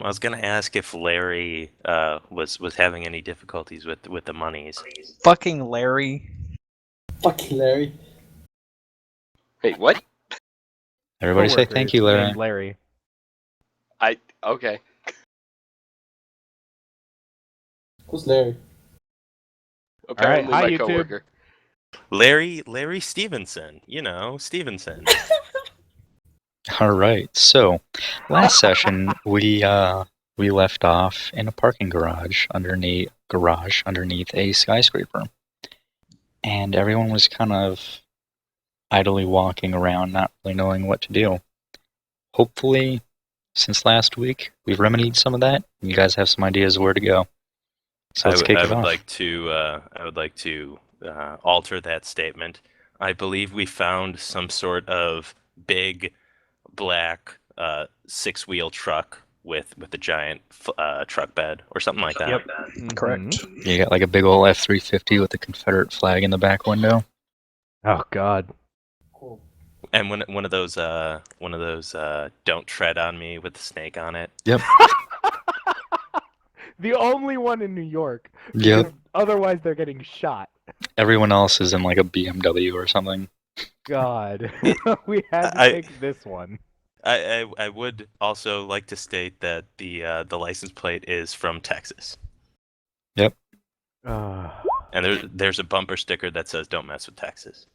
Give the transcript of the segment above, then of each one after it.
I was gonna ask if Larry was having any difficulties with the monies. Fucking Larry. Fucking Larry. Wait, what? Everybody say Coworkers thank you, Larry. named Larry. Okay. Who's Larry? Apparently hi, my YouTube. coworker. Larry Stevenson. Stevenson. All right. So, last session we left off in a parking garage underneath a skyscraper, and everyone was kind of idly walking around, not really knowing what to do. Hopefully, since last week, we've remedied some of that. And you guys have some ideas where to go. So let's kick it off. I would like to alter that statement. I believe we found some sort of big black 6-wheel truck with a giant truck bed or something like that. Yep. Correct. You got like a big old F-350 with the Confederate flag in the back window. Oh God. Cool. And one of those don't tread on me with the snake on it. Yep. The only one in New York. Yep. Because otherwise, they're getting shot. Everyone else is in like a BMW or something. God. We had to take this one. I would also like to state that the license plate is from Texas. Yep. And there's a bumper sticker that says "Don't mess with Texas."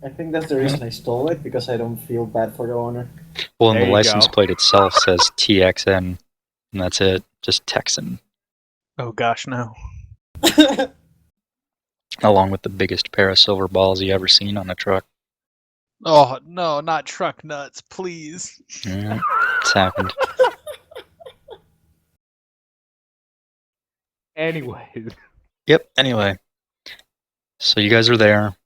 I think that's the reason I stole it, because I don't feel bad for the owner. Well, and There the you license go. plate itself says TXN, and that's it. Just Texan. Oh gosh, no. Along with the biggest pair of silver balls you ever seen on a truck. Oh no, not truck nuts, please. Yeah, it's happened. Anyways. Yep, anyway. So you guys are there.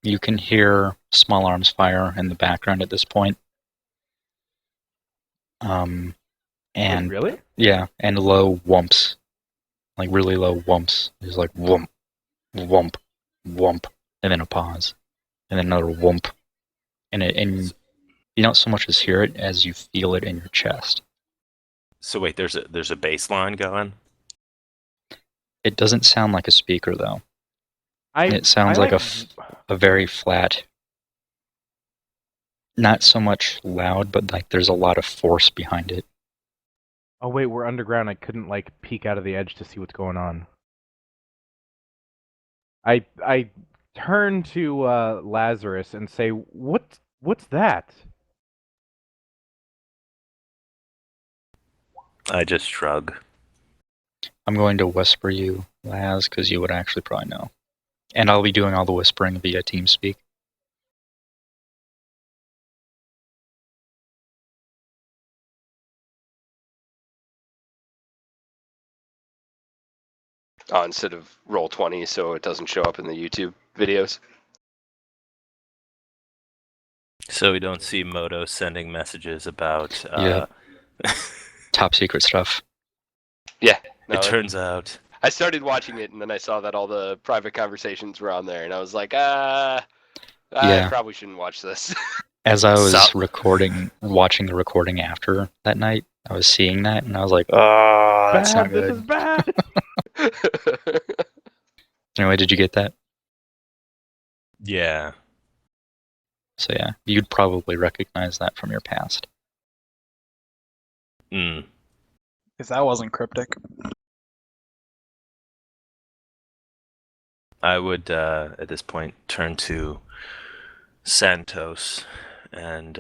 You can hear small arms fire in the background at this point. And Really? yeah, and low whumps. Like really low whumps. It's like whump, whump, whump, and then a pause. And then another whump. And you don't so much as hear it as you feel it in your chest. So wait, there's a bass line going. It doesn't sound like a speaker though. It sounds like a very flat, not so much loud, but like there's a lot of force behind it. Oh wait, we're underground. I couldn't like peek out of the edge to see what's going on. I turn to Lazarus and say, "What's that?" I just shrug. I'm going to whisper you, Laz, because you would actually probably know. And I'll be doing all the whispering via TeamSpeak. Instead of Roll20, so it doesn't show up in the YouTube videos. So we don't see Moto sending messages about. Yeah. Top secret stuff. Yeah. No, It turns out. I started watching it, and then I saw that all the private conversations were on there, and I was like, I probably shouldn't watch this. As I was watching the recording after that night, I was seeing that, and I was like, oh, that's not good. This is bad. Anyway, did you get that? Yeah. So yeah, you'd probably recognize that from your past. Mm. Because that wasn't cryptic. I would, at this point, turn to Santos and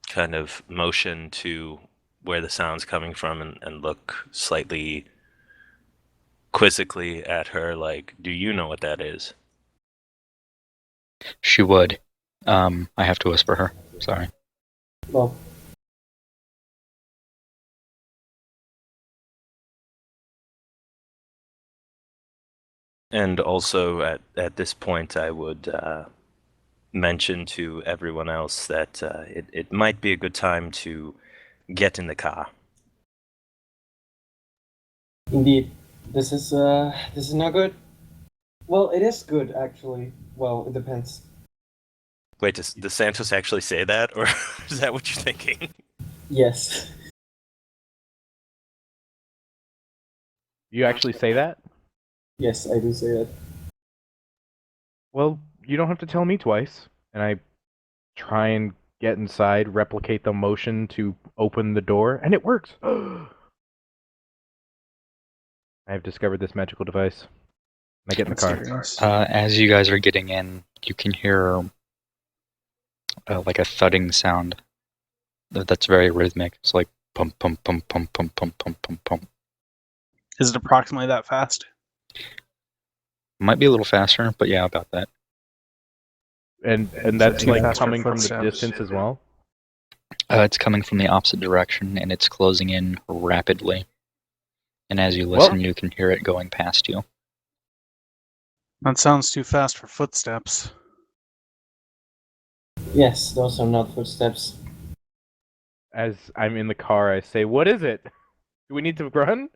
kind of motion to where the sound's coming from and look slightly quizzically at her, like, do you know what that is? She would. I have to whisper her. Sorry. Well, And also, at this point, I would mention to everyone else that it might be a good time to get in the car. indeed, this is not good. Well, it is good actually. Well, it depends. Wait, does Santos actually say that, or is that what you're thinking? Yes. You actually say that? Yes, I do say that. Well, you don't have to tell me twice. And I try and get inside, replicate the motion to open the door, and it works. I have discovered this magical device. I get in the car. Mysterious. As you guys are getting in, you can hear like a thudding sound that's very rhythmic. It's like pump, pump, pump, pump, pump, pump, pump, pump, pump. Is it approximately that fast? Might be a little faster, but yeah, about that. And that's Too like fast for coming from the footsteps. distance as well? It's coming from the opposite direction, and it's closing in rapidly. And as you listen, you can hear it going past you. That sounds too fast for footsteps. Yes, those are not footsteps. As I'm in the car, I say, "What is it? Do we need to run?"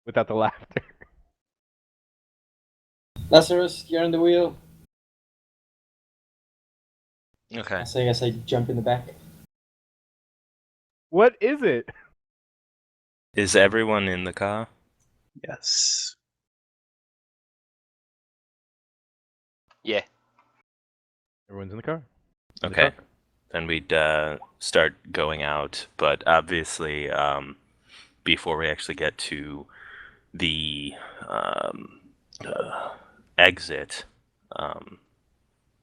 Without the laughter. Lazarus, you're on the wheel. Okay. I say as I jump in the back. What is it? Is everyone in the car? Yes. Yeah. Everyone's in the car. In the Okay. truck. Then we'd start going out, but obviously, before we actually get to the exit,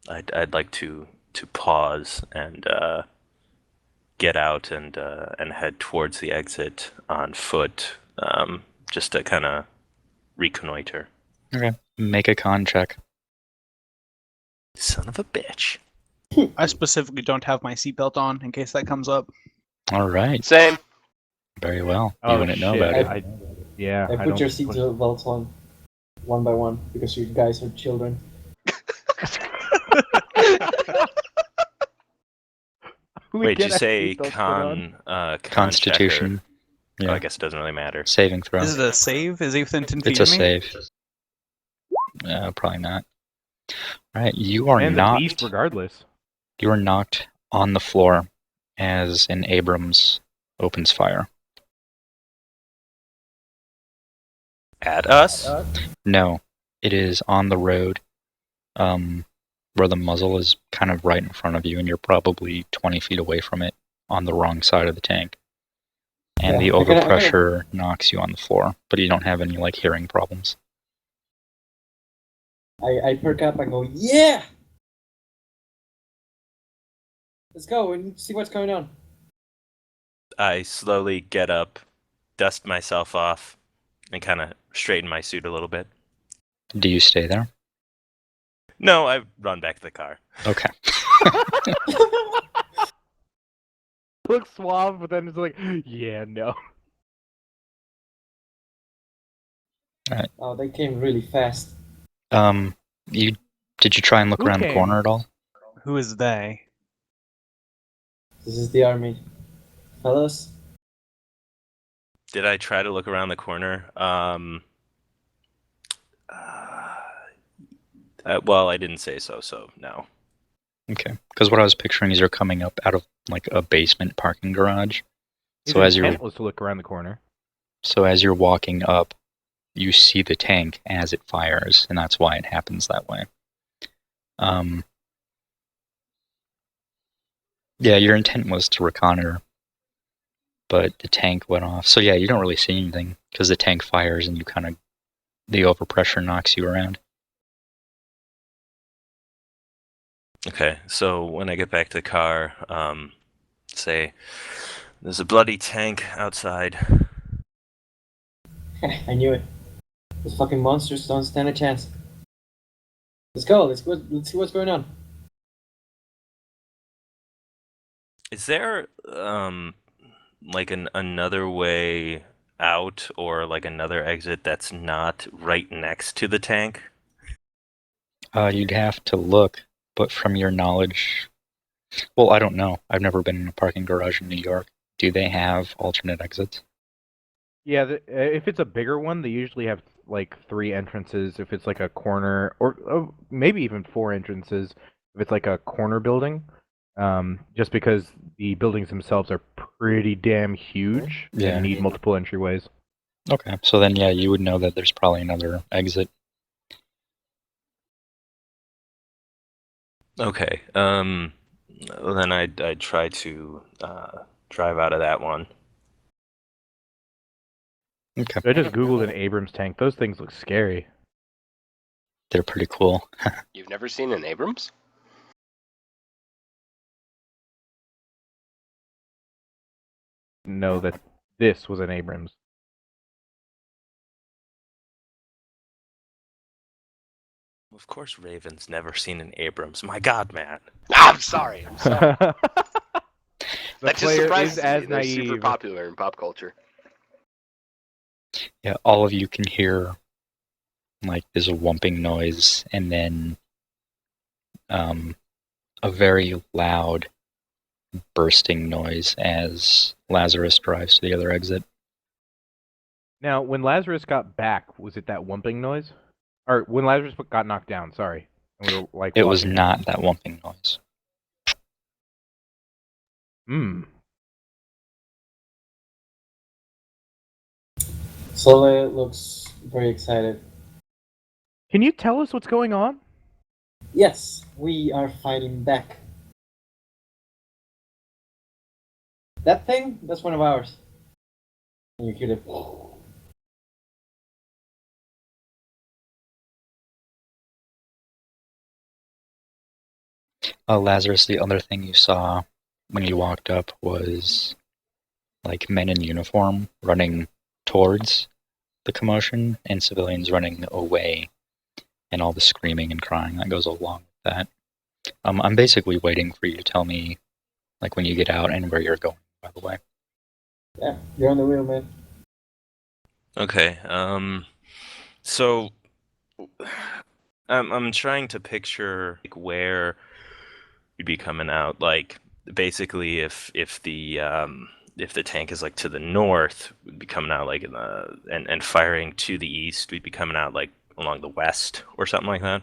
I'd like to pause and get out and head towards the exit on foot, just to kind of reconnoiter. Okay. Make a con check. Son of a bitch. I specifically don't have my seatbelt on in case that comes up. All right. Same. Very well. Oh, You wouldn't know shit. about it. I I put your seatbelts on one by one because you guys are children. Wait, did you say con Constitution. check or... Yeah. Oh, I guess it doesn't really matter. Saving throw. Is it a save? Is he within 10 feet It's a of me? save. Probably not. All right, you are And the knocked. beast, regardless. You are knocked on the floor as an Abrams opens fire. At us? No, it is on the road, where the muzzle is kind of right in front of you, and you're probably 20 feet away from it on the wrong side of the tank. And Yeah, the I gotta- overpressure knocks you on the floor, but you don't have any like hearing problems. I perk up and go, yeah! Let's go and see what's going on. I slowly get up, dust myself off, and kind of straighten my suit a little bit. Do you stay there? No, I run back to the car. Okay. Looks suave, but then it's like, yeah, no. Oh, they came really fast. Did you try and look Who around the came? corner at all? Who is they? This is the army. Fellas? Did I try to look around the corner? Well, I didn't say so, so no. Okay. Because what I was picturing is you're coming up out of like a basement parking garage. His So as you're intent was to look around the corner. So as you're walking up, you see the tank as it fires, and that's why it happens that way. Yeah, your intent was to reconnoiter, but the tank went off. So yeah, you don't really see anything because the tank fires and the overpressure knocks you around. Okay, so when I get back to the car, say, there's a bloody tank outside. I knew it. Those fucking monsters don't stand a chance. Let's go, let's see what's going on. Is there, like another way out or like another exit that's not right next to the tank? You'd have to look, but from your knowledge, well, I don't know. I've never been in a parking garage in New York. Do they have alternate exits? Yeah, if it's a bigger one, they usually have like 3 entrances. If it's like a corner, or maybe even 4 entrances, if it's like a corner building. just because the buildings themselves are pretty damn huge Yeah. and need multiple entryways. Okay, so then yeah, you would know that there's probably another exit. Okay. Then I'd try to drive out of that one. Okay, I just googled an Abrams tank. Those things look scary. they're pretty cool. You've never seen an Abrams? Know that this was an Abrams. Of course, Raven's never seen an Abrams. My God, Matt. I'm sorry. I'm sorry. The That just player surprises is me. as They're super naive. popular in pop culture. Yeah, all of you can hear like this whumping noise, and then a very loud bursting noise as Lazarus drives to the other exit. Now, when Lazarus got back, was it that whumping noise? Or when Lazarus got knocked down, sorry. And we were like, It was watching not that whumping noise. Soleil looks very excited. Can you tell us what's going on? Yes, we are fighting back. That thing? That's one of ours. And you hear the... Lazarus, the other thing you saw when you walked up was like men in uniform running towards the commotion and civilians running away, and all the screaming and crying that goes along with that. I'm basically waiting for you to tell me like when you get out and where you're going, by the way. Yeah, you're on the wheel, man. Okay. So I'm trying to picture like where you'd be coming out. Like basically, if the tank is like to the north, we'd be coming out like in the and firing to the east, we'd be coming out like along the west or something like that.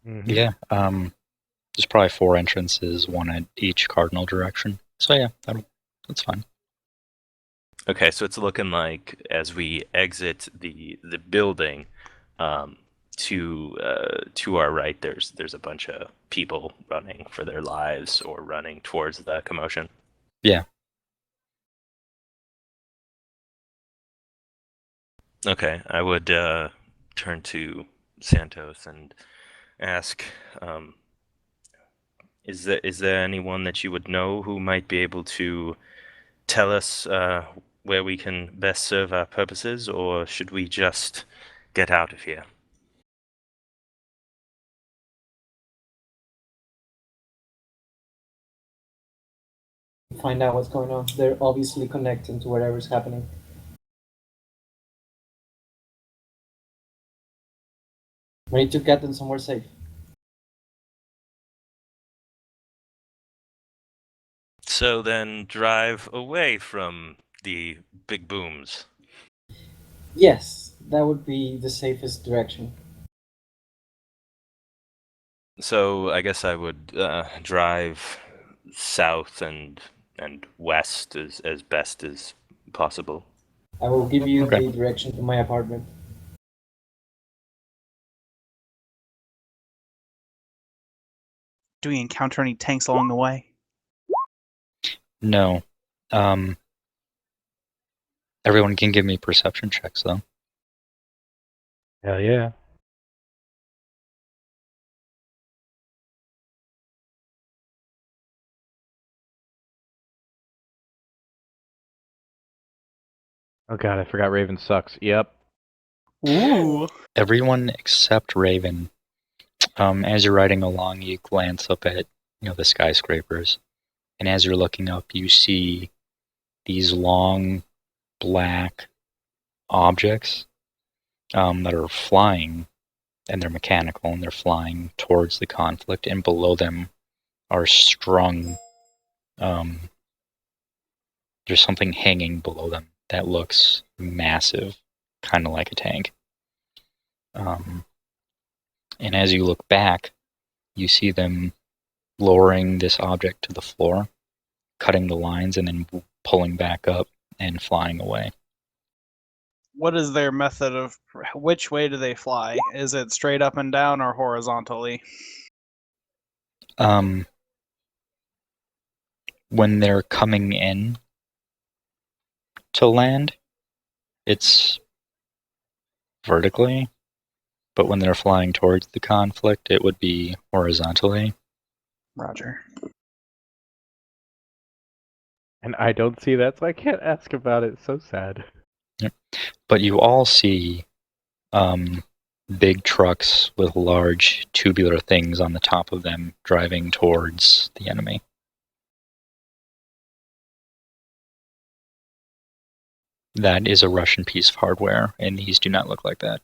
Mm-hmm. Yeah. There's probably 4 entrances, one at each cardinal direction. So yeah, that's fine. Okay, so it's looking like as we exit the building, to our right, there's a bunch of people running for their lives or running towards the commotion. Yeah. Okay, I would turn to Santos and ask, is there anyone that you would know who might be able to tell us where we can best serve our purposes, or should we just get out of here? Find out what's going on. They're obviously connecting to whatever's happening. We need to get them somewhere safe. So then drive away from the big booms. Yes, that would be the safest direction. So I guess I would drive south and west as best as possible. I will give you Okay. the direction to my apartment. Do we encounter any tanks along the way? No. Everyone can give me perception checks though. Hell yeah. Oh god, I forgot Raven sucks. Yep. Ooh. Everyone except Raven. As you're riding along, you glance up at the skyscrapers, and as you're looking up, you see these long black objects that are flying, and they're mechanical, and they're flying towards the conflict, and below them are strung. There's something hanging below them that looks massive, kind of like a tank. And as you look back, you see them lowering this object to the floor, cutting the lines, and then pulling back up and flying away. What is their method of which way do they fly? Is it straight up and down or horizontally? When they're coming in to land, it's vertically, but when they're flying towards the conflict, it would be horizontally. Roger. And I don't see that, so I can't ask about it. So sad. Yep. But you all see big trucks with large tubular things on the top of them driving towards the enemy. That is a Russian piece of hardware, and these do not look like that.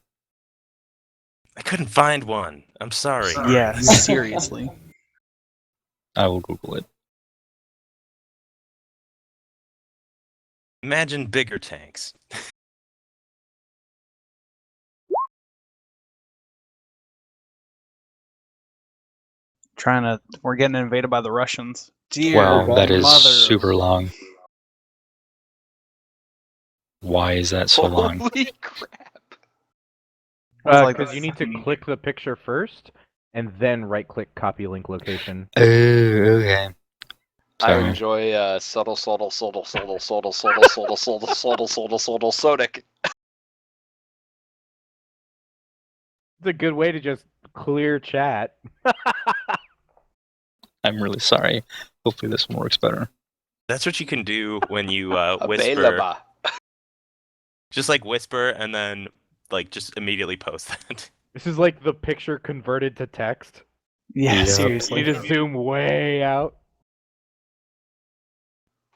I couldn't find one. I'm sorry. Yeah, seriously. I will Google it. Imagine bigger tanks. We're getting invaded by the Russians. Dear Wow, that is mother. super long. Why is that so long? Holy crap! Because you need to click the picture first, and then right-click copy link location. Oh, okay. I Sorry. enjoy subtle Sodic. It's a good way to just clear chat. I'm really sorry. Hopefully this one works better. That's what you can do when you whisper. Available. Just like whisper and then like just immediately post that. This is like the picture converted to text. Yeah, Yeah. seriously. You just zoom way out.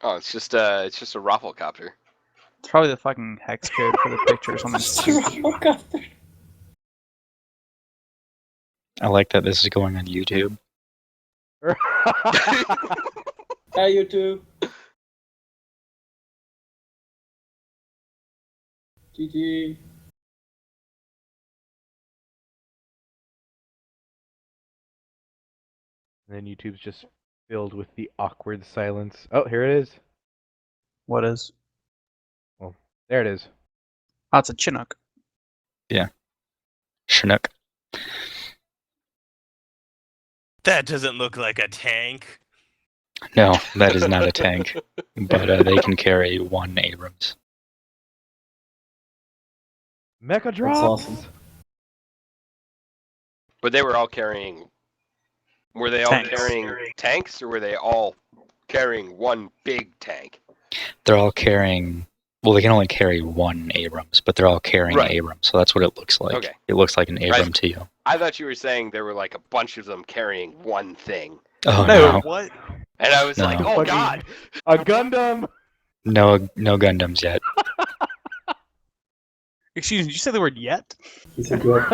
Oh, it's just a Rafflecopter. It's probably the fucking hex code for the picture or something stupid. Oh god. I like that this is going on YouTube. Hi, YouTube. GG. And then YouTube's just filled with the awkward silence. Oh, here it is. What is? There it is. Oh, it's a Chinook. Chinook. That doesn't look like a tank. No, that is not a tank. But they can carry one Abrams. Mecha drops. awesome. But they were all carrying. Were they all Tanks. carrying tanks, or were they all carrying one big tank? They're all carrying. Well, they can only carry one Abrams, but they're all carrying Right. Abrams, so that's what it looks like. Okay. It looks like an Abram Right. to you. I thought you were saying there were like a bunch of them carrying one thing, Oh No, no, what? and I was No. like, "Oh Fucking- God!" A Gundam. no Gundams yet. Excuse me, did you say the word yet? He said good.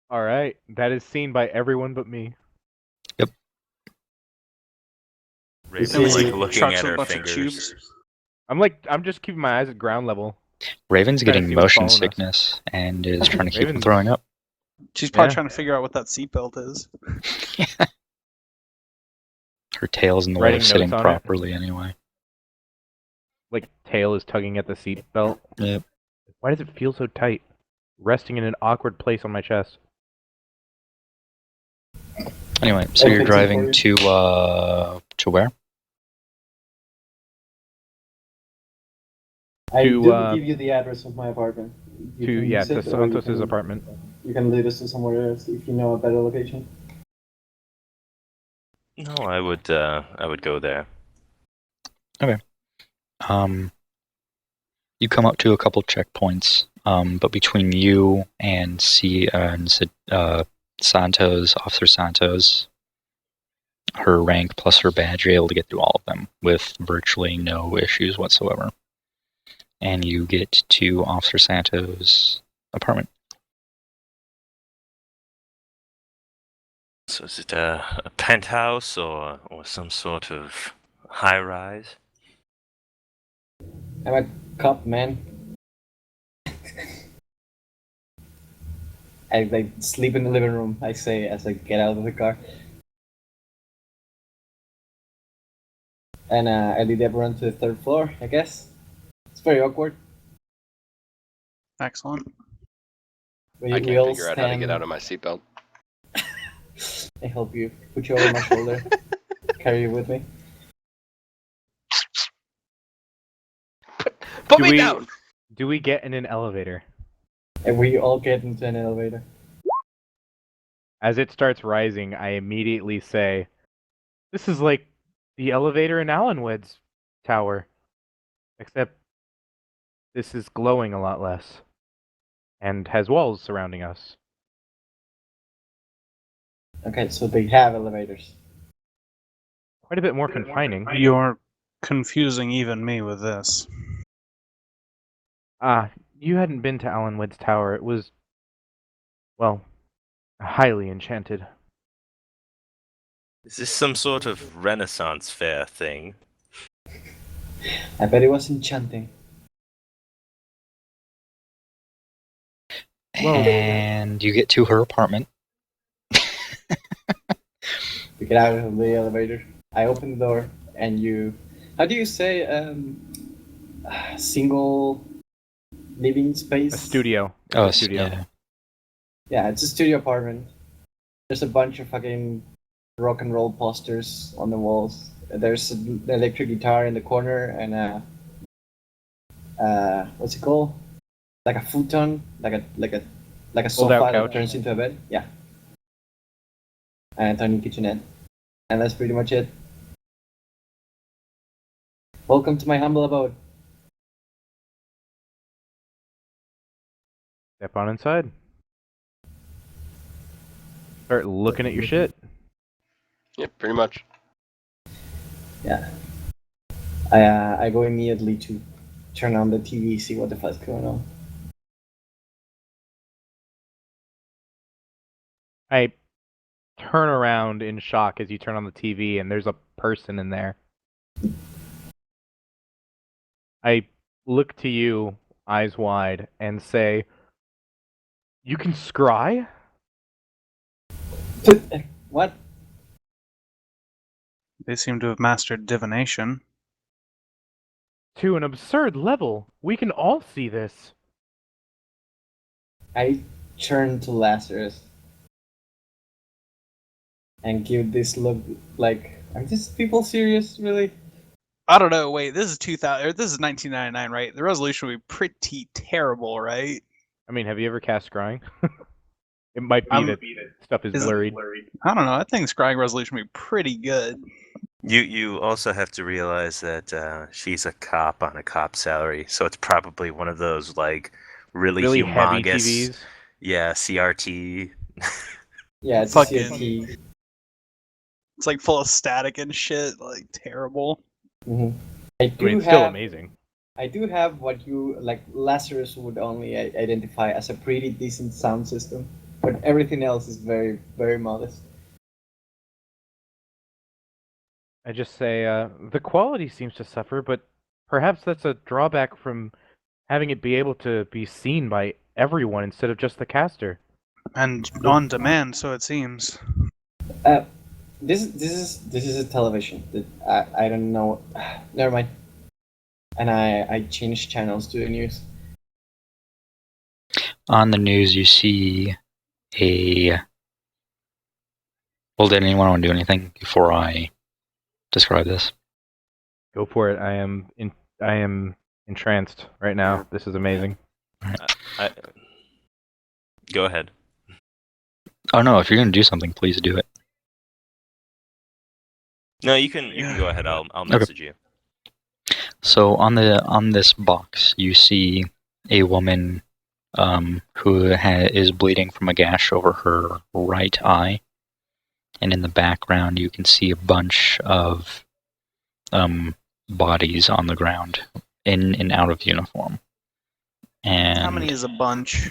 All right, that is seen by everyone but me. Raven's see like looking Trucks at with a her bunch of fingers. tubes. I'm just keeping my eyes at ground level. Raven's Trying to getting see what's motion following us. sickness and is trying to keep from Raven's- throwing up. She's probably Yeah. trying to figure out what that seatbelt is. Her tail's in the way Writing of sitting notes on it. properly anyway. Like tail is tugging at the seat belt. Yep. Why does it feel so tight? Resting in an awkward place on my chest. Anyway, so I'll you're fix it driving for to where? I To, didn't give you the address of my apartment. You can To use it, or you Santos's can- apartment. You can lead us to somewhere else if you know a better location. No, I would go there. You come up to a couple checkpoints, but between you and Santos, Officer Santos, her rank plus her badge, you're able to get through all of them with virtually no issues whatsoever. And you get to Officer Santos' apartment. So is it a penthouse or some sort of high rise? I'm a cop, man. I like sleep in the living room. I say as I get out of the car, and I lead everyone to the third floor. I guess it's very awkward. Excellent. We I we can't all figure out how to get stand- out of my seatbelt. I help you. Put you over my shoulder. Carry you with me. Put Do me we- down. Do we get in an elevator? And we all get into an elevator. As it starts rising, I immediately say, "This is like the elevator in Allenwood's tower, except this is glowing a lot less and has walls surrounding us." Okay, so they have elevators. Quite a bit more confining. You're confusing even me with this. You hadn't been to Allenwood's tower. It was, well, highly enchanted. Is this some sort of Renaissance fair thing? I bet it was enchanting. Well- And you get to her apartment. We get out of the elevator. I open the door, and you. How do you say single living space? A studio. It's Oh, a studio. yeah. Yeah, it's a studio apartment. There's a bunch of fucking rock and roll posters on the walls. There's an electric guitar in the corner, and what's it called? Like a futon, like a sofa Fold-out that couch. turns into a bed. Yeah. And a tiny kitchenette, and that's pretty much it. Welcome to my humble abode. Step on inside. Start looking at your shit. Yeah, pretty much. Yeah. I go immediately to turn on the TV, see what the fuck's going on. I turn around in shock as you turn on the TV and there's a person in there. I look to you, eyes wide, and say, "You can scry?" What? They seem to have mastered divination. To an absurd level. We can all see this. I turn to Lazarus and give this look like, are these people serious, really? I don't know. Wait, this is 2000. Or this is 1999, right? The resolution would be pretty terrible, right? I mean, have you ever cast scrying? It might be I'm- that stuff is is- blurry. I don't know. I think scrying resolution would be pretty good. You also have to realize that she's a cop on a cop salary, so it's probably one of those like really Heavy humongous, TVs. yeah, CRT. Yeah, it's Fucking- a CRT. It's like full of static and shit. Like terrible. Mhm. I mean, it's still amazing. I do have what you like. Lazarus would only identify as a pretty decent sound system, but everything else is very, very modest. I just say, the quality seems to suffer, but perhaps that's a drawback from having it be able to be seen by everyone instead of just the caster. And on demand, so it seems. This is a television. I don't know. Never mind. And I changed channels to the news. On the news, you see a. Well, did anyone want to do anything before I describe this? Go for it. I am entranced right now. This is amazing. I, go ahead. Oh no! If you're gonna do something, please do it. No, you can go ahead. I'll message you. So on this box, you see a woman who is bleeding from a gash over her right eye, and in the background you can see a bunch of bodies on the ground in and out of uniform. And How many is a bunch?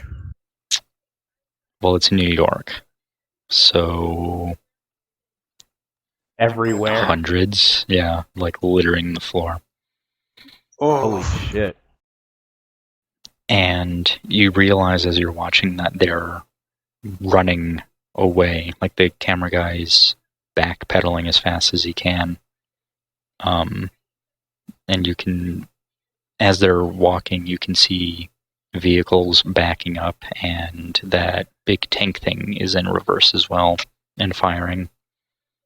well, it's New York, so Everywhere. hundreds, yeah, like littering the floor. Holy Oh, shit. And you realize as you're watching that they're running away. Like the camera guy's backpedaling as fast as he can. And you can, as they're walking, you can see vehicles backing up, and that big tank thing is in reverse as well and firing.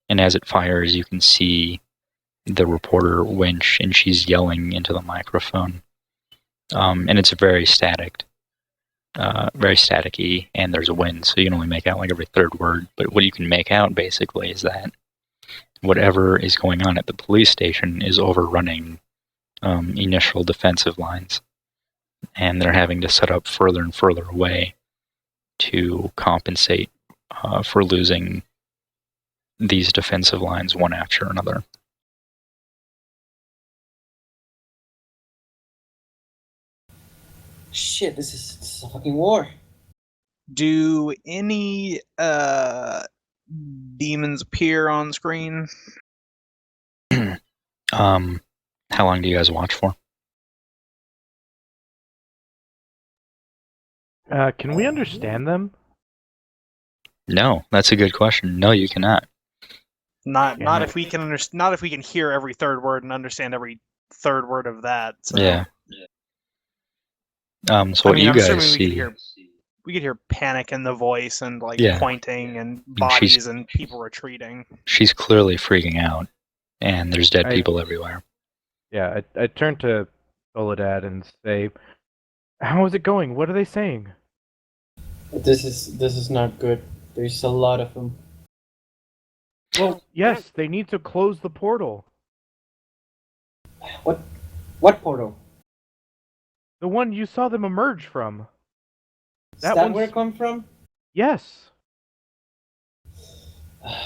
And as it fires, you can see the reporter winch, and she's yelling into the microphone. And it's very static, very staticky, and there's a wind, so you can only make out like every third word. But what you can make out basically is that whatever is going on at the police station is overrunning initial defensive lines, and they're having to set up further and further away to compensate for losing these defensive lines one after another. Shit, this is a fucking war. Do any demons appear on screen? How long do you guys watch for? Can we understand them? No, that's a good question. No, you cannot. Not Yeah. if we can not if we can hear every third word and understand every third word of that. So. Yeah. So what you I'm guys assuming see? we could hear panic in the voice and like Yeah. pointing and she's- bodies and people retreating. She's clearly freaking out, and there's dead I- people everywhere. Yeah, I turn to Soledad and say, "How is it going? What are they saying?" This is not good. There's a lot of them. Well, yes, they need to close the portal. What portal? The one you saw them emerge from. Is That that one's- where it come from? Yes.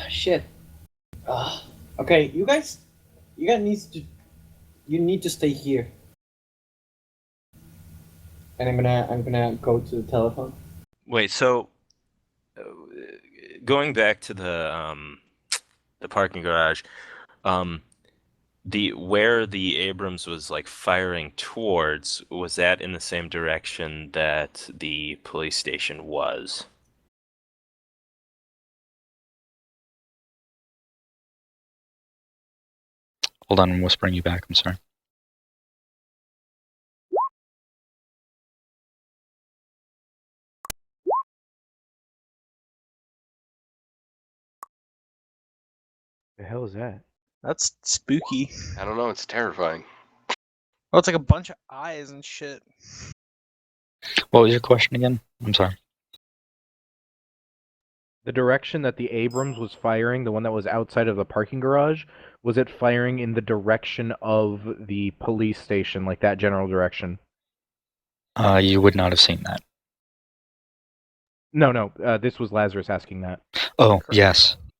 Shit. Okay, you guys need to stay here. And I'm gonna go to the telephone. Wait, so going back to the parking garage, where the Abrams was like firing towards, was that in the same direction that the police station was? Hold on, I'm whispering you back. I'm sorry. The hell is that? That's spooky. I don't know. It's terrifying. Well, it's like a bunch of eyes and shit. What was your question again? I'm sorry. The direction that the Abrams was firing, the one that was outside of the parking garage, was it firing in the direction of the police station, like that general direction? You would not have seen that. No. This was Lazarus asking that. Oh, Correct.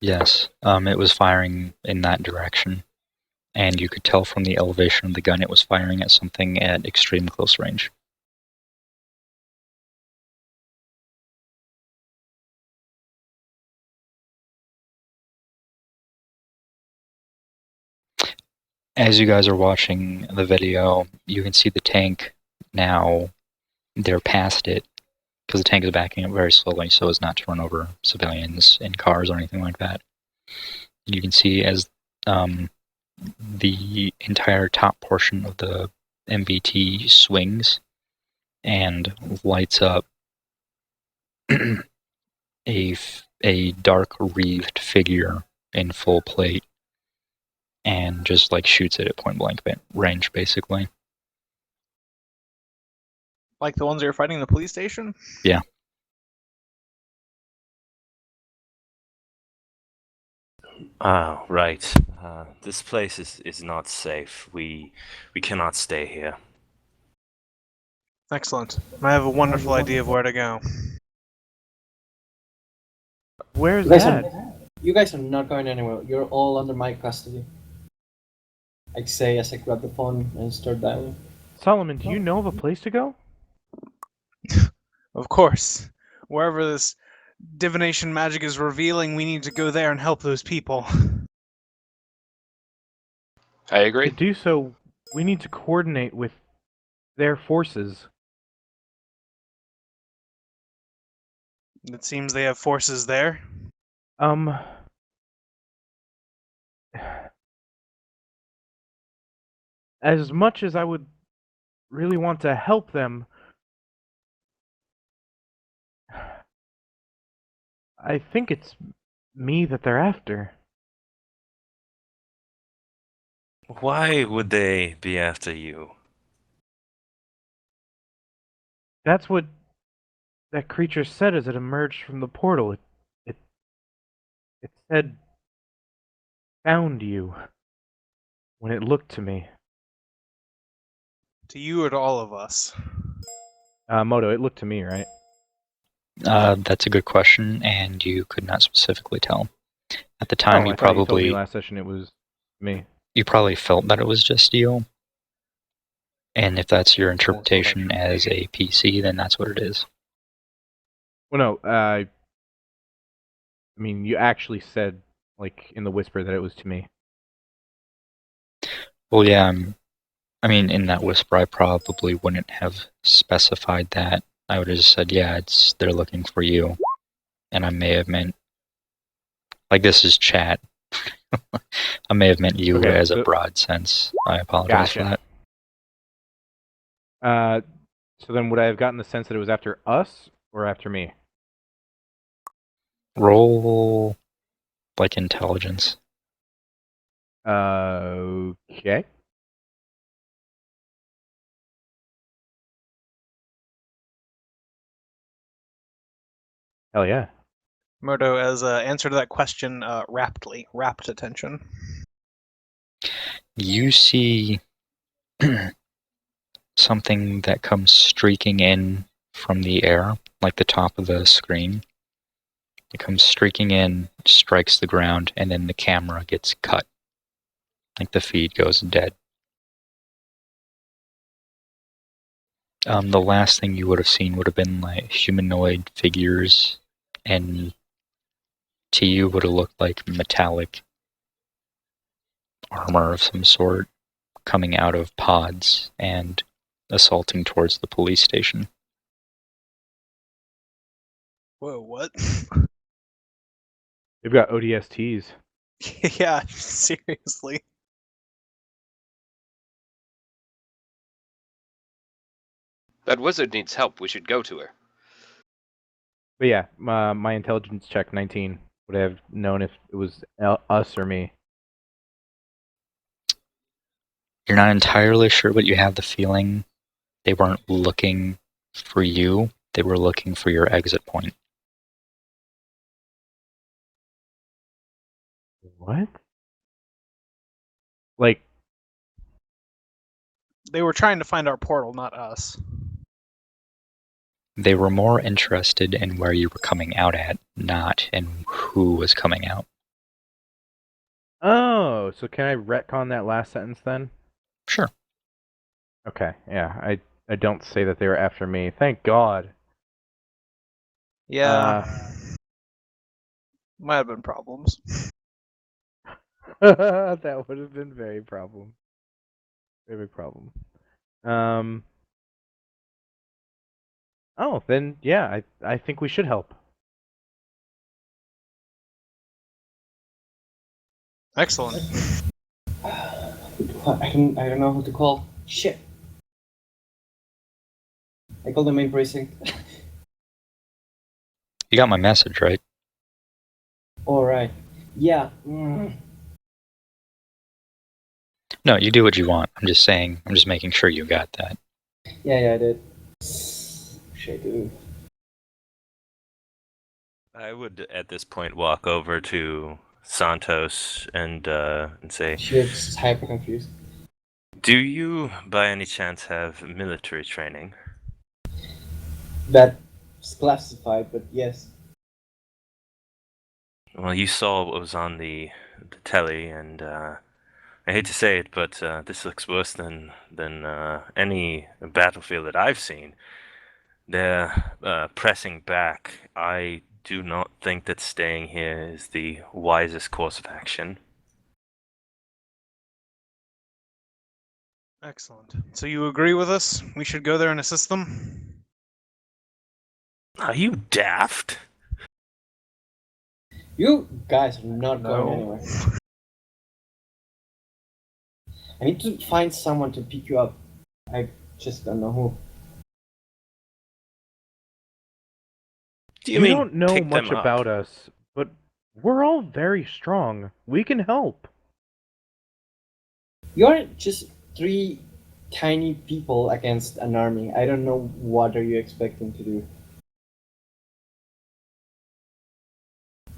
yes. It was firing in that direction, and you could tell from the elevation of the gun it was firing at something at extreme close range. As you guys are watching the video, you can see the tank now. They're past it because the tank is backing up very slowly so as not to run over civilians in cars or anything like that. You can see as the entire top portion of the MBT swings and lights up a dark wreathed figure in full plate and just like shoots it at point blank range basically. Like the ones that are fighting in the police station? Yeah. Oh, right. This place is not safe. We cannot stay here. Excellent. I have a wonderful idea of where to go. Where's You guys that? You guys are not going anywhere. You're all under my custody. I say as I grab the phone and start dialing. Solomon, do you know of a place to go? Of course. Wherever this divination magic is revealing, we need to go there and help those people. I To agree. do so, we need to coordinate with their forces. It seems they have forces there. As much as I would really want to help them, I think it's me that they're after. Why would they be after you? That's what that creature said as it emerged from the portal. It said, "Found you," when it looked to me. To you or to all of us? Moto, it looked to me, right? That's a good question, and you could not specifically tell. At the time, I thought you told me last session it was me. you probably felt that it was just you. And if that's your interpretation as a PC, then that's what it is. Well, no, I mean, you actually said, like, in the whisper that it was to me. Well, yeah, I mean, in that whisper, I probably wouldn't have specified that. I would have just said, yeah, they're looking for you. And I may have meant, like, this is chat. I may have meant you Okay, as a broad sense. I apologize for that. So then would I have gotten the sense that it was after us or after me? Roll, like, intelligence. Okay. Hell yeah. Moto, as an answer to that question, rapt attention. You see something that comes streaking in from the air, like the top of the screen. It comes streaking in, strikes the ground, and then the camera gets cut. Like the feed goes dead. The last thing you would have seen would have been like humanoid figures, and to you would have looked like metallic armor of some sort coming out of pods and assaulting towards the police station. Whoa, what? They've got ODSTs. Yeah, seriously. That wizard needs help. We should go to her. But yeah, my intelligence check 19 would have known if it was us or me. You're not entirely sure, but you have the feeling they weren't looking for you. They were looking for your exit point. What? Like, They were trying to find our portal, not us. They were more interested in where you were coming out at, not in who was coming out. oh, so can I retcon that last sentence then? Sure. Okay, yeah, I don't say that they were after me. Thank God. Yeah. Might have been problems. That would have been very problem. Very big problem. Oh, then yeah, I think we should help. Excellent. I don't know who to call. Shit. I called the main precinct. You got my message, right? Alright. Yeah. No, you do what you want. I'm just saying, I'm just making sure you got that. Yeah, I did. Shit, dude. I would, at this point, walk over to Santos and say, Shit's hyper confused. "Do you, by any chance, have military training?" That's classified, but yes. Well, you saw what was on the telly, and I hate to say it, but this looks worse than any battlefield that I've seen. They're pressing back. I do not think that staying here is the wisest course of action. Excellent. So you agree with us? We should go there and assist them? Are you daft? You guys are not going No. anywhere. I need to find someone to pick you up. I just don't know who. Do you You mean don't know pick much them up? about us, but we're all very strong. We can help. You're just three tiny people against an army. I don't know what are you expecting to do.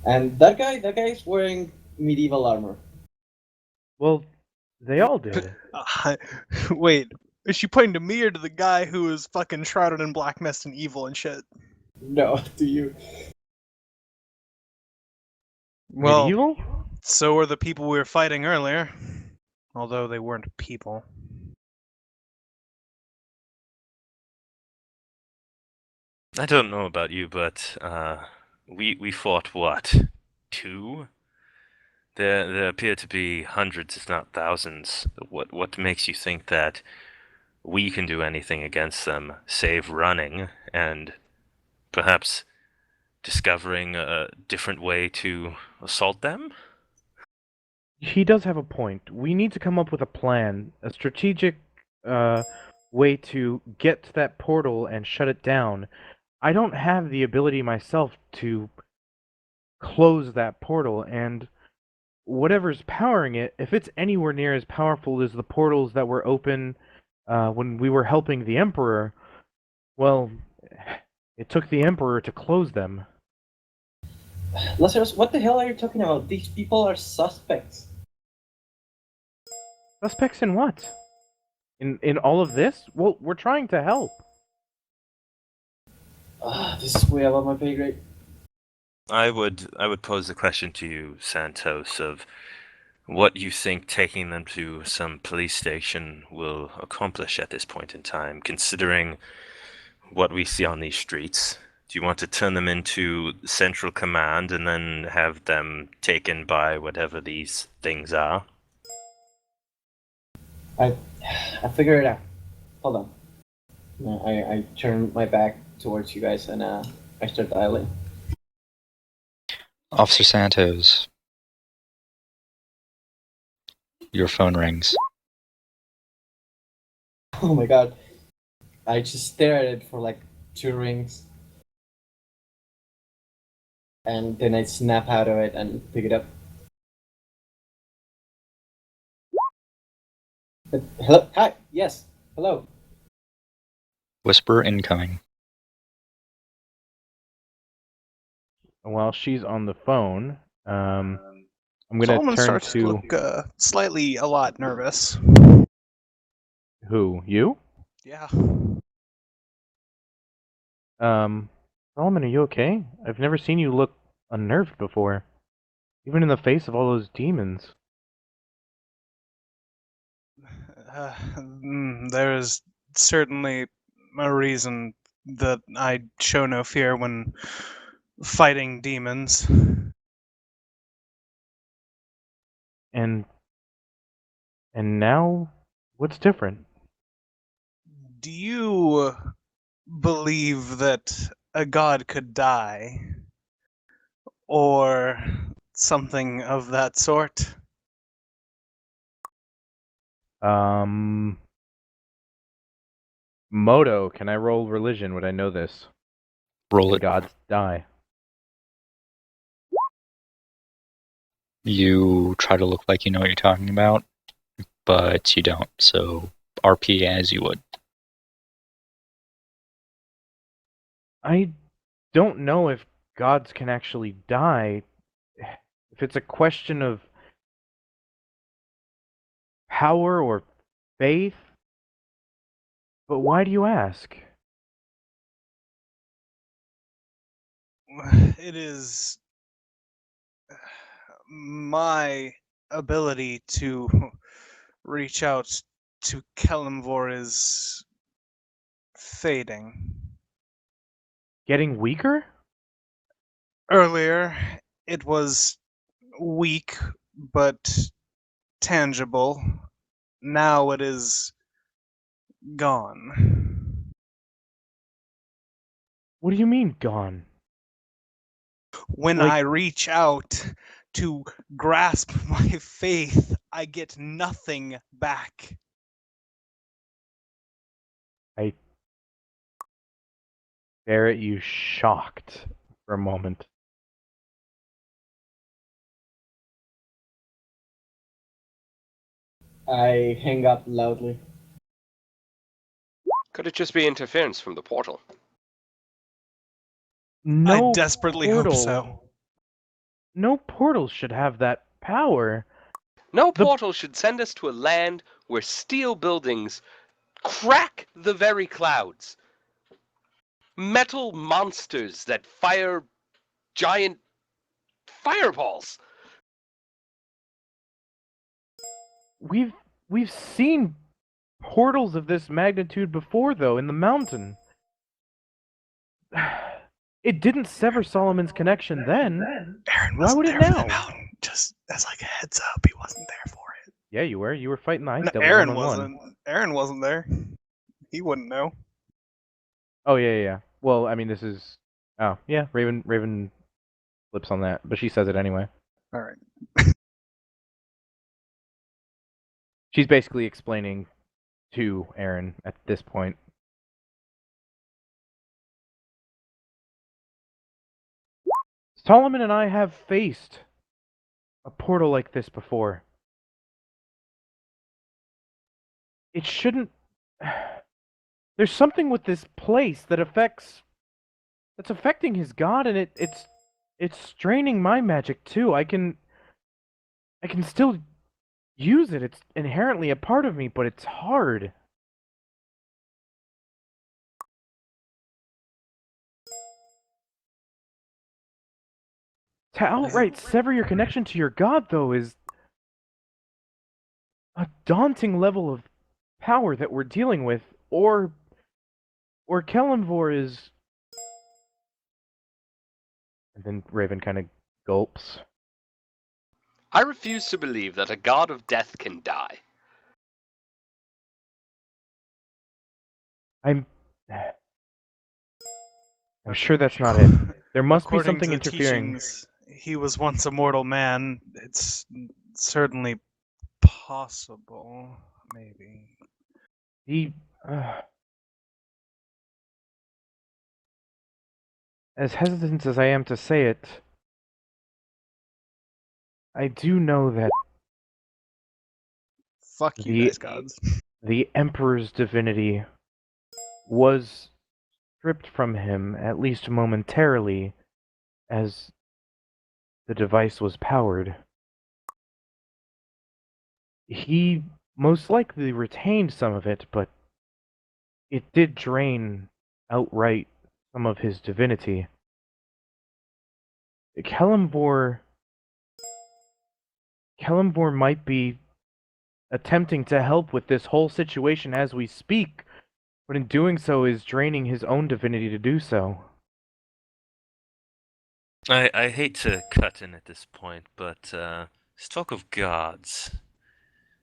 And that guy is wearing medieval armor. Well, they all did. Wait, is she pointing to me or to the guy who is fucking shrouded in black mist and evil and shit? No, do you? Well, Medieval? so were the people we were fighting earlier. Although they weren't people. I don't know about you, but we fought what? 2? There appear to be hundreds, if not thousands. What makes you think that we can do anything against them, save running and perhaps discovering a different way to assault them? He does have a point. We need to come up with a plan, a strategic way to get to that portal and shut it down. I don't have the ability myself to close that portal, and whatever's powering it, if it's anywhere near as powerful as the portals that were open when we were helping the Emperor, well, it took the Emperor to close them. Lazarus, what the hell are you talking about? These people are suspects. Suspects in what? In all of this? Well, we're trying to help. This is way above my pay grade. I would pose the question to you, Santos, of what you think taking them to some police station will accomplish at this point in time, considering what we see on these streets. Do you want to turn them into central command and then have them taken by whatever these things are? I figure it out. Hold on. I turn my back towards you guys and I start dialing. Officer Santos, your phone rings. Oh my god. I just stare at it for like 2 rings. And then I snap out of it and pick it up. Hello? Hi? Yes. Hello. Whisper incoming. And while she's on the phone, I'm gonna Solomon turn starts to to look slightly a lot nervous. who? You? Yeah. Solomon, are you okay? I've never seen you look unnerved before, even in the face of all those demons. There is certainly a reason that I show no fear when fighting demons. And now, what's different? Do you believe that a god could die? Or something of that sort? Moto, can I roll religion? Would I know this? Roll The it. gods die. You try to look like you know what you're talking about, but you don't. So RP as you would. I don't know if gods can actually die. If it's a question of power or faith. But why do you ask? It is my ability to reach out to Kellamvor is fading. Getting weaker? Earlier, it was weak but tangible. Now it is gone. What do you mean, gone? when Like- I reach out to grasp my faith, I get nothing back. I stare at you shocked for a moment. I hang up loudly. Could it just be interference from the portal? No I desperately portal, hope so. No portal should have that power. No The- portal should send us to a land where steel buildings crack the very clouds. Metal monsters that fire giant fireballs. We've seen portals of this magnitude before, though, in the mountain. It didn't sever Solomon's connection then. Aaron Why wasn't would it there for now? the mountain. Just as like a heads up, he wasn't there for it. Yeah, you were. You were fighting the ice No, devil Aaron one-on-one. wasn't. Aaron wasn't there. He wouldn't know. Oh yeah. Well, I mean, this is. Oh yeah, Raven flips on that, but she says it anyway. All right. She's basically explaining to Aaron at this point. Solomon and I have faced a portal like this before. It shouldn't. There's something with this place that's affecting his god, and it's straining my magic too. I can still use it. It's inherently a part of me, but it's hard. To outright sever your connection to your god, though, is a daunting level of power that we're dealing with, or Kellenvor is. And then Raven kind of gulps. I refuse to believe that a god of death can die. I'm sure that's not it. There must be According something to the interfering. teachings, he was once a mortal man. It's certainly possible, maybe. He. As hesitant as I am to say it, I do know that Fuck you The- guys, gods. the Emperor's divinity was stripped from him, at least momentarily, as the device was powered. He most likely retained some of it, but it did drain outright some of his divinity. Kellenvor might be attempting to help with this whole situation as we speak, but in doing so is draining his own divinity to do so. I hate to cut in at this point, but let's talk of gods.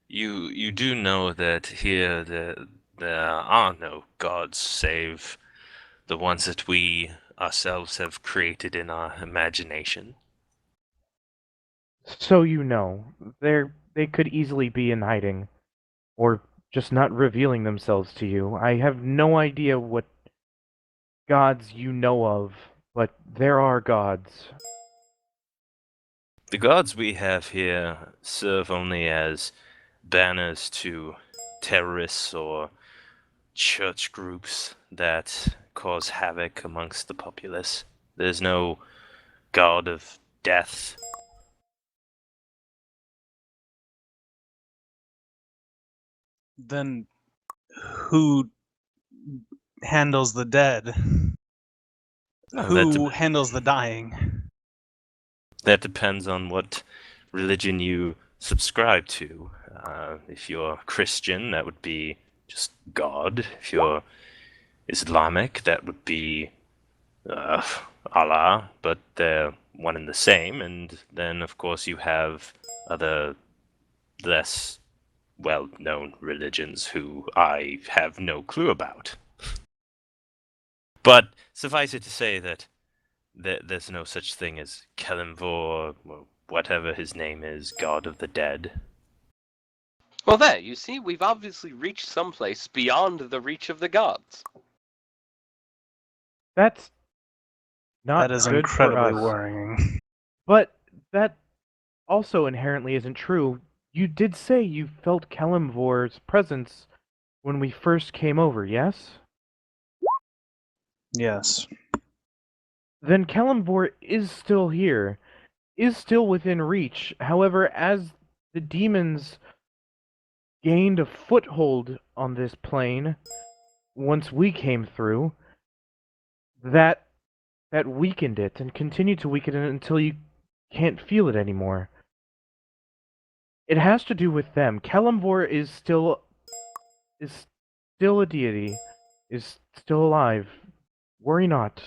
You do know that here there are no gods save the ones that we ourselves have created in our imagination. So you know, they could easily be in hiding, or just not revealing themselves to you. I have no idea what gods you know of, but there are gods. The gods we have here serve only as banners to terrorists or church groups that cause havoc amongst the populace. There's no god of death. Then who handles the dead? Who handles the dying? That depends on what religion you subscribe to. If you're Christian, that would be just God. If you're Islamic, that would be Allah, but they're one and the same. And then, of course, you have other less well-known religions who I have no clue about. But suffice it to say that there's no such thing as Kelimvor, or whatever his name is, god of the dead. Well, there, you see, we've obviously reached someplace beyond the reach of the gods. That's not That is good incredibly for us. worrying. But that also inherently isn't true. You did say you felt Kelimvor's presence when we first came over, yes? Yes. Then Kelimvor is still here, is still within reach. However, as the demons gained a foothold on this plane once we came through, that weakened it and continued to weaken it until you can't feel it anymore. It has to do with them. Kelimvor is still a deity, is still alive. Worry not.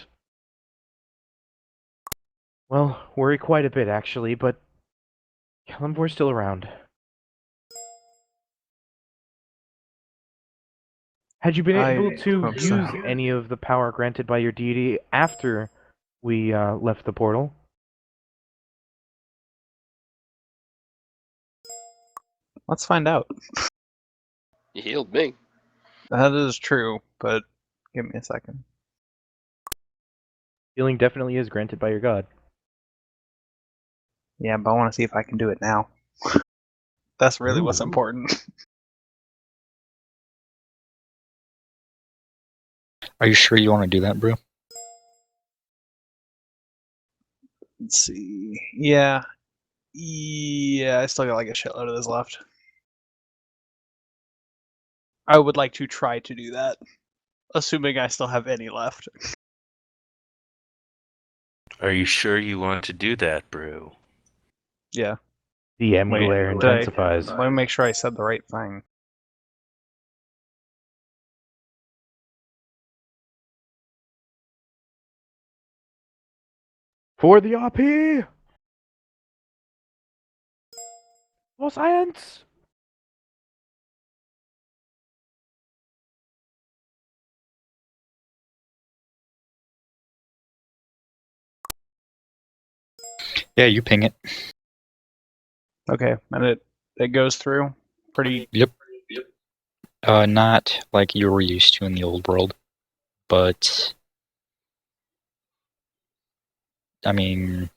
Well, worry quite a bit actually, but Kelimvor's still around. Had you been I able to hope use so. any of the power granted by your deity after we left the portal? Let's find out. You healed me. That is true, but give me a second. Healing definitely is granted by your god. Yeah, but I want to see if I can do it now. That's really what's Ooh. important. Are you sure you want to do that, Brew? Let's see. Yeah. Yeah, I still got like a shitload of this left. I would like to try to do that, assuming I still have any left. Are you sure you want to do that, Brew? Yeah. DM Wait, glare intensifies. Let me make sure I said the right thing. For the RP! For science! Yeah, you ping it. Okay, and it goes through pretty. Yep. Not like you were used to in the old world, but I mean,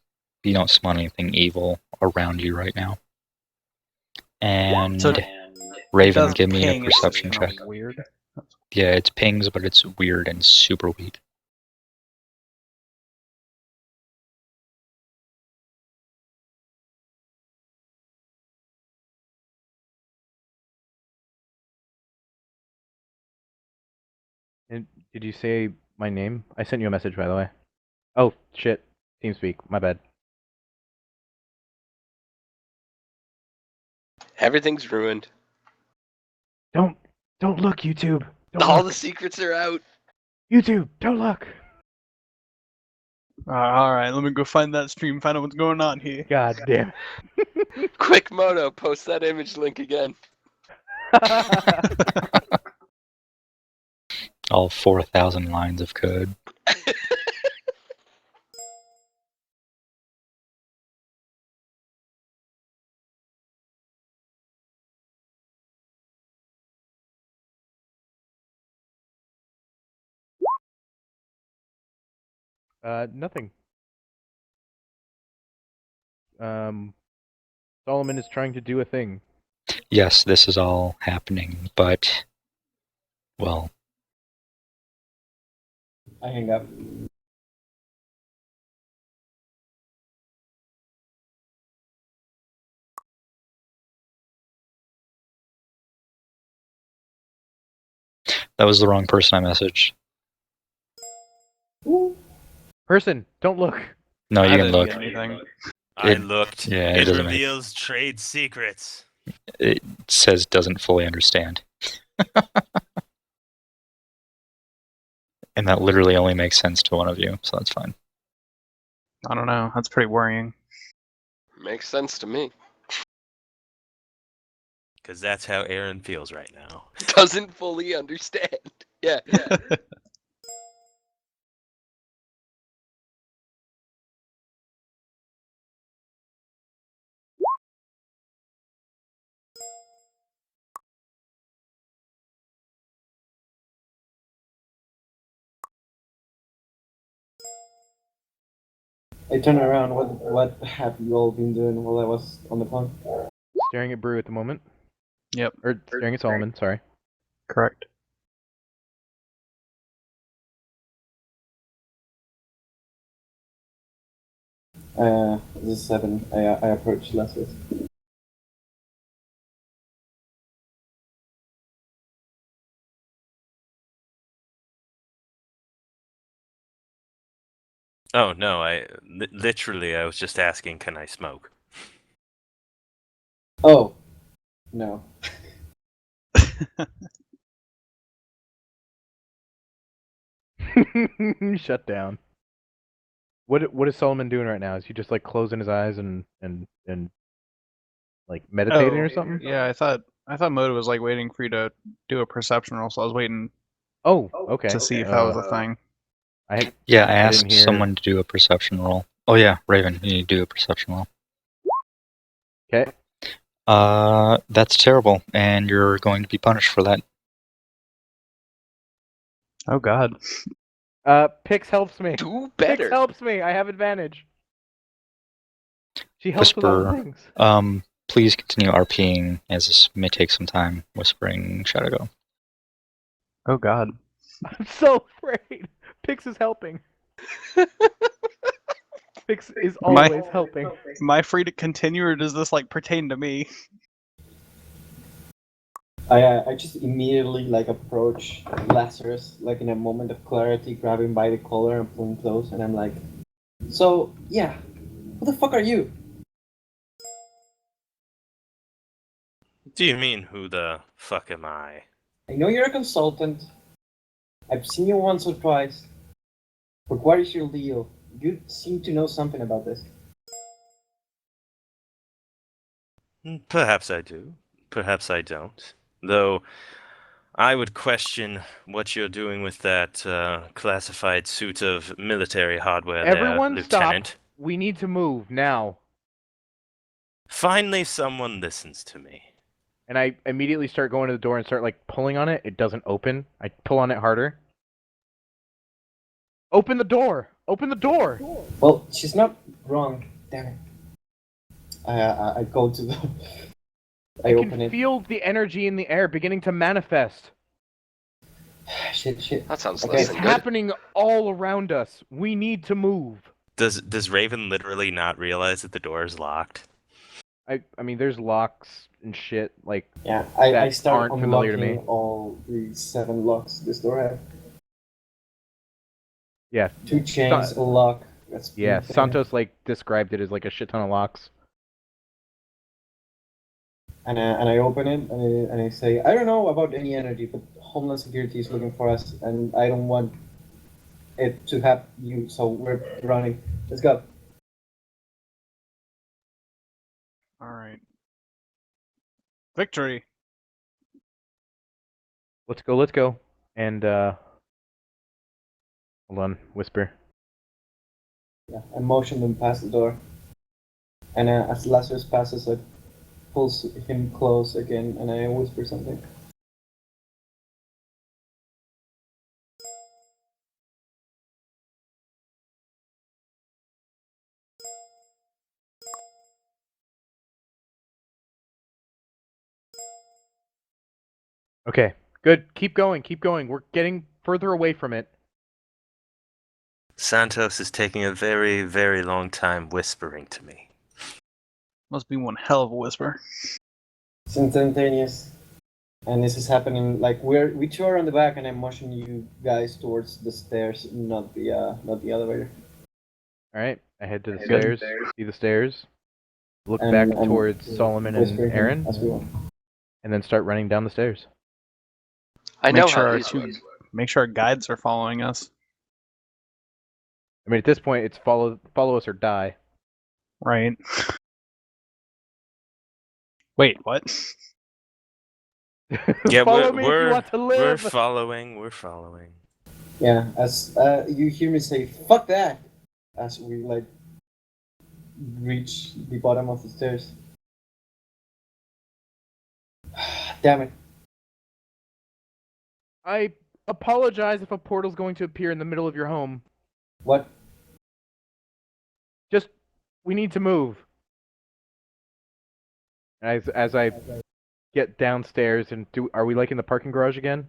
you don't smell anything evil around you right now. And So Raven, does give me a ping, it's just perception kinda check. Weird. Yeah, it's pings, but it's weird and super weak. And did you say my name? I sent you a message, by the way. Oh, shit. TeamSpeak. My bad. Everything's ruined. Don't look, YouTube. Don't All look. the secrets are out. YouTube, don't look. Alright, let me go find that stream, find out what's going on here. God damn Quick, Moto, post that image link again. it. All 4,000 lines of code. Nothing. Solomon is trying to do a thing. Yes, this is all happening, but, well, I hang up. that was the wrong person I messaged. Person, don't look. No, I you can didn't look. get anything. I It- looked. yeah, it it doesn't make- reveals trade secrets. It says doesn't fully understand. And that literally only makes sense to one of you, so that's fine. I don't know. That's pretty worrying. Makes sense to me. Because that's how Aaron feels right now. Doesn't fully understand. Yeah. I turn around. What have you all been doing while I was on the phone? Staring at Brew at the moment. Yep. Or staring at Solomon, sorry. Correct. This is 7. I approach Lazarus. Oh no, literally I was just asking, can I smoke? Oh, no. Shut down. What is Solomon doing right now? Is he just like closing his eyes and like meditating or something? Yeah, I thought Moda was like waiting for you to do a perception roll, so I was waiting Oh, okay. to see if that was a thing. Yeah, I I asked didn't hear. someone to do a perception roll. Oh yeah, Raven, you need to do a perception roll. Okay. That's terrible, and you're going to be punished for that. Oh God. Pix helps me. Do Pix better. helps me. I have advantage. She helps with all the Whisper, things. please continue RPing, as this may take some time. Whispering Shadow Go. Oh God. I'm so afraid. Pix is helping. Pix is always helping. Am I free to continue, or does this like pertain to me? I just immediately like approach Lazarus like in a moment of clarity, grab him by the collar and pull him close, and I'm like, so yeah, who the fuck are you? Do you mean who the fuck am I? I know you're a consultant. I've seen you once or twice. But what is your deal? You seem to know something about this. Perhaps I do. Perhaps I don't. Though I would question what you're doing with that classified suit of military hardware Everyone there, stop. Lieutenant. We need to move now. Finally, someone listens to me. And I immediately start going to the door and start like pulling on it. It doesn't open. I pull on it harder. Open the door! Open the door! Well, she's not wrong. Damn it. I go to the. I open can it. feel the energy in the air beginning to manifest. Shit. That sounds Okay. less It's than good. happening all around us. We need to move. Does Raven literally not realize that the door is locked? I mean, there's locks and shit. Like, Yeah, I that start aren't familiar to unlocking me. all the 7 locks this door has. Yeah. 2 chains, a lock. That's Yeah, pretty fair. Santos like described it as like a shit ton of locks. And I open it and I say, I don't know about any energy, but Homeland Security is looking for us, and I don't want it to have you, so we're running. Let's go. All right. Victory. Let's go. And hold on, whisper. Yeah, I motion them past the door. And as Lazarus passes, I pulls him close again, and I whisper something. Okay, good. Keep going. We're getting further away from it. Santos is taking a very, very long time whispering to me. Must be one hell of a whisper. It's instantaneous. And this is happening like we two are on the back, and I motion you guys towards the stairs, not the elevator. All right, I head to the stairs. See the stairs. Look And back I'm towards Solomon and whispering Aaron, as we walk. and then start running down the stairs. I Make know sure how our these work. Make sure our guides are following us. I mean, at this point, it's follow us or die. Right. Wait, what? Yeah, Follow me if you want to we're live. following. Yeah, as you hear me say, fuck that, as we like reach the bottom of the stairs. Damn it. I apologize if a portal's going to appear in the middle of your home. What? We need to move. As I get downstairs and are we like in the parking garage again?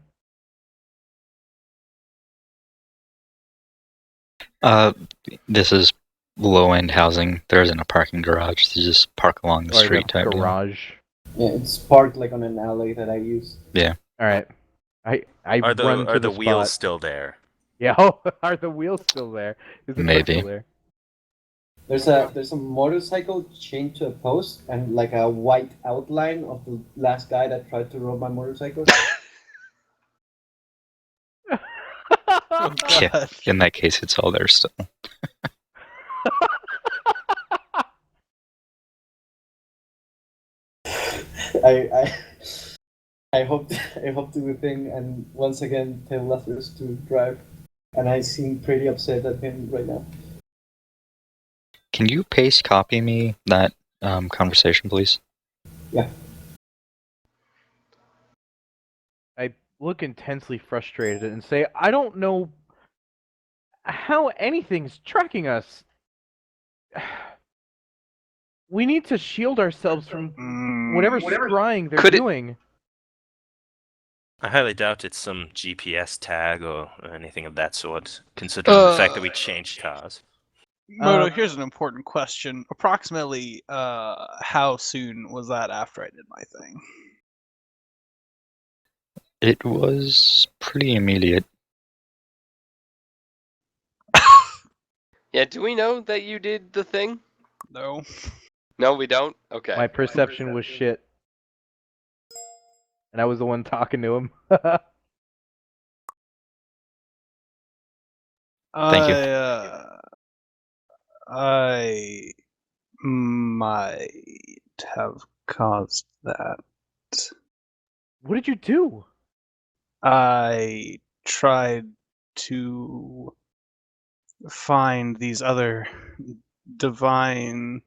This is low-end housing. There isn't a parking garage. You just park along the Or like street a type deal. garage? Yeah, it's parked like on an alley that I use. All right. I Are run to the spot. wheels still there? Yeah. Oh, are the wheels still there? Is the truck Maybe. still there? There's a motorcycle chained to a post and like a white outline of the last guy that tried to rob my motorcycle. Oh, Yeah. God. In that case, it's all there still. I I hope to the thing and once again tell Lazarus to drive, and I seem pretty upset at him right now. Can you paste copy me that conversation, please? Yeah. I look intensely frustrated and say, I don't know how anything's tracking us. We need to shield ourselves from whatever scrying they're Could it- doing. I highly doubt it's some GPS tag or anything of that sort, considering the fact that we changed cars. Moto, here's an important question. Approximately, how soon was that after I did my thing? It was pretty immediate. Yeah, do we know that you did the thing? No. No, we don't? Okay. My perception was shit. And I was the one talking to him. Thank you. I might have caused that. What did you do? I tried to find these other divine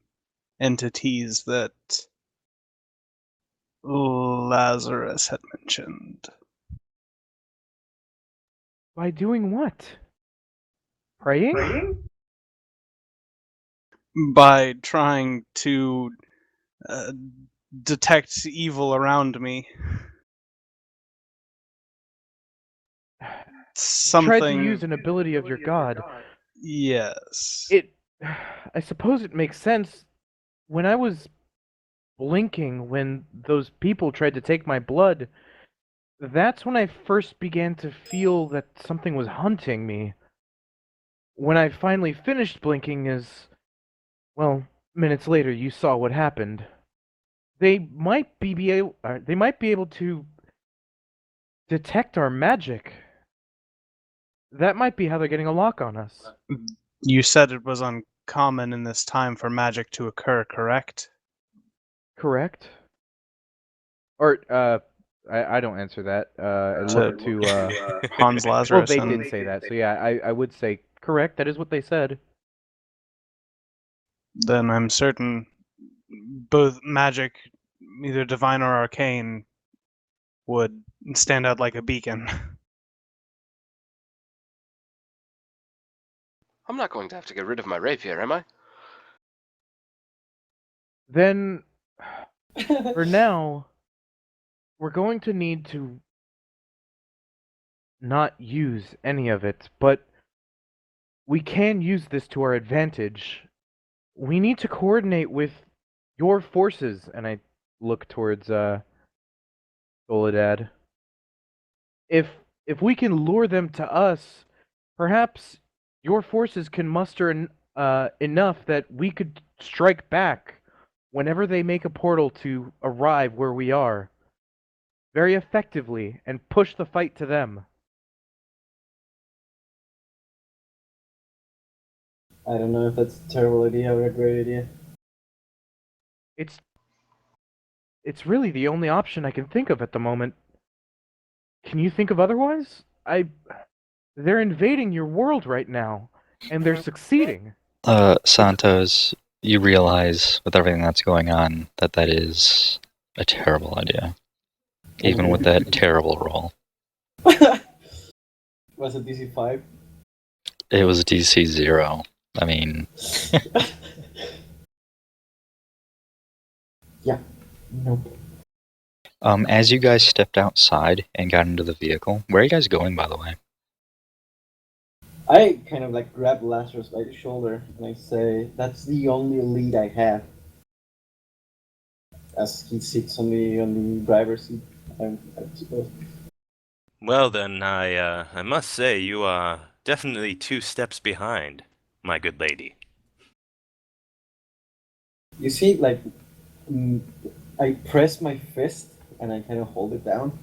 entities that Lazarus had mentioned. By doing what? Praying? By trying to detect evil around me. Something. Tried to use an ability of your god. Yes. I suppose it makes sense. When I was blinking when those people tried to take my blood, that's when I first began to feel that something was hunting me. When I finally finished blinking well, minutes later you saw what happened. They might be able to detect our magic. That might be how they're getting a lock on us. You said it was uncommon in this time for magic to occur, correct? Correct? Or, I don't answer that. I look to, Hans well, Lazarus. they and did say that, so yeah, I would say correct. That is what they said. Then I'm certain both magic, either divine or arcane, would stand out like a beacon. I'm not going to have to get rid of my rapier, am I? Then, for now, we're going to need to not use any of it, but we can use this to our advantage. We need to coordinate with your forces, and I look towards Soledad. If we can lure them to us, perhaps your forces can muster enough that we could strike back whenever they make a portal to arrive where we are, very effectively, and push the fight to them. I don't know if that's a terrible idea or a great idea. It's really the only option I can think of at the moment. Can you think of otherwise? They're invading your world right now, and they're succeeding. Santos, you realize with everything that's going on that is a terrible idea. Even with that terrible roll. Was it DC 5? It was DC 0. I mean, Nope. As you guys stepped outside and got into the vehicle, where are you guys going, by the way? I kind of like grab Lazarus by the shoulder and I say, "That's the only lead I have." As he sits on the driver's seat, I suppose. Well then, I must say you are definitely 2 steps behind, my good lady. You see, like, I press my fist and I kind of hold it down.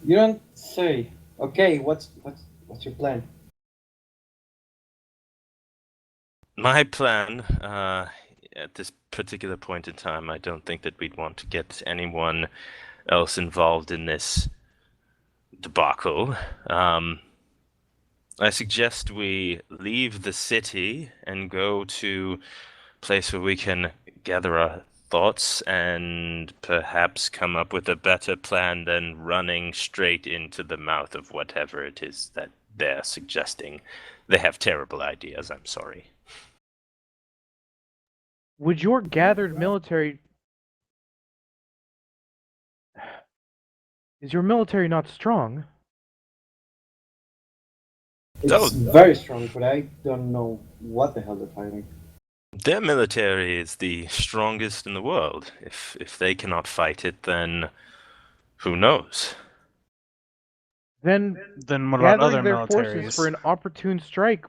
You don't say. Okay, what's your plan? My plan, at this particular point in time, I don't think that we'd want to get anyone else involved in this debacle. I suggest we leave the city and go to a place where we can gather our thoughts and perhaps come up with a better plan than running straight into the mouth of whatever it is that they're suggesting. They have terrible ideas, I'm sorry. Would your gathered military... Is your military not strong? It's very strong, but I don't know what the hell they're fighting. Their military is the strongest in the world. If they cannot fight it, then who knows? Then Then what about other gathering their forces for militaries? an opportune strike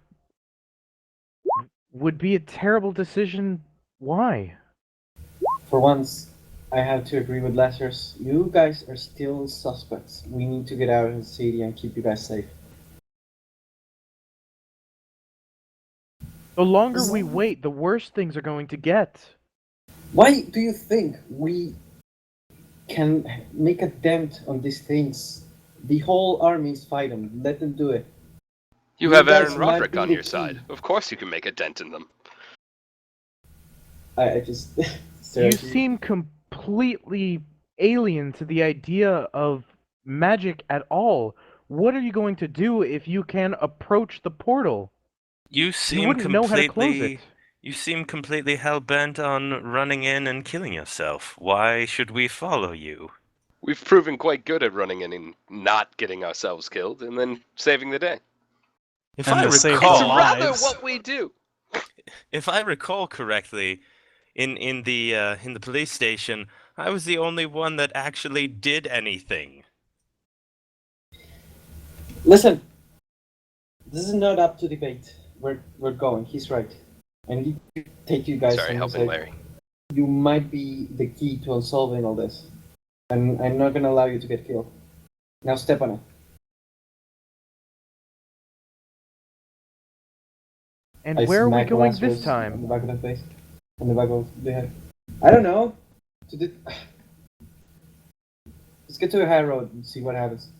would be a terrible decision. Why? For once, I have to agree with Lazarus. You guys are still suspects. We need to get out of the city and keep you guys safe. The longer we wait, the worse things are going to get. Why do you think we can make a dent on these things? The whole army is fighting. Let them do it. You You have guys Aaron might Roderick be on the your key. side. Of course you can make a dent in them. I just. You seriously. seem completely alien to the idea of magic at all. What are you going to do if you can approach the portal? You You seem wouldn't know how to close it. You seem completely hell-bent on running in and killing yourself. Why should we follow you? We've proven quite good at running in and not getting ourselves killed and then saving the day. If And I to save the It's recall, rather lives. what we do. if I recall correctly, in the police station, I was the only one that actually did anything. Listen, this is not up to debate. We're going. He's right. I need to take you guys Sorry, on helping Larry. You might be the key to unsolving all this. And I'm not gonna allow you to get killed. Now step on it. And I where are we smack going Lazarus this On time? the back of the face. On the back of the head. I don't know. Let's get to a high road and see what happens.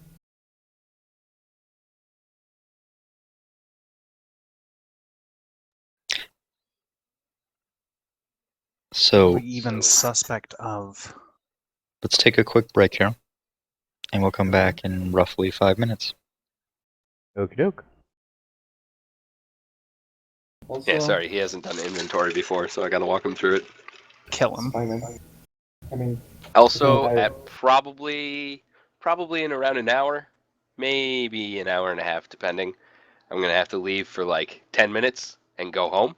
So We even suspect of. let's take a quick break here, and we'll come back in roughly 5 minutes. Okie doke. Also, Yeah, sorry, he hasn't done inventory before, so I gotta walk him through it. Kill it's him. fine, man. I mean, Also, Okay. at probably in around an hour, maybe an hour and a half, depending. I'm gonna have to leave for like 10 minutes and go home.